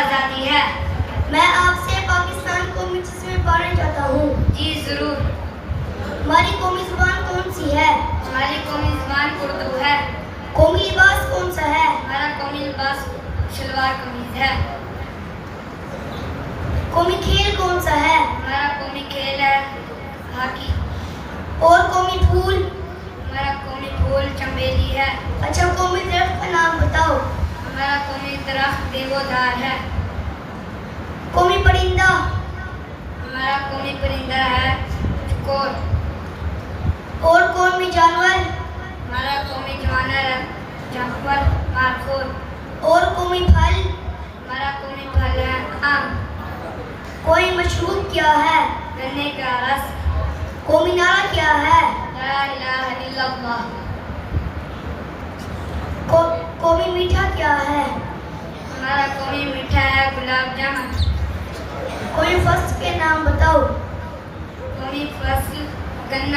आज़ादी है। मैं आपसे पाकिस्तान कौमी चीज़ में पढ़ना चाहता हूँ। जी ज़रूर। हमारी कौमी ज़ुबान कौन सी है? हमारी कौमी ज़ुबान उर्दू है। कौमी लिबास कौन सा है? हमारा कौमी लिबास शलवार कमीज है। कौमी खेल कौन सा है? हमारा कौमी खेल है हॉकी। और कौमी फूल? हमारा कौमी फूल चमेली है। अच्छा, कौमी दरख्त का नाम बताओ। हमारा कौमी दरख्त देवदार है। कौमी परिंदा? हमारा कौमी परिंदा है चकोर। और कौमी जानवर? हमारा कौमी जानवर है जानवर मारखोर। और कौमी फल? हमारा कौमी फल है आम। कोई मशरूब क्या है? गन्ने का रस। कौमी नारा क्या है? ला इलाहा इल्लल्लाह। कौमी मीठा क्या है? हमारा कौमी मीठा है गुलाब जामुन। कौमी फसल के नाम बताओ। कौमी फसल गन्ना।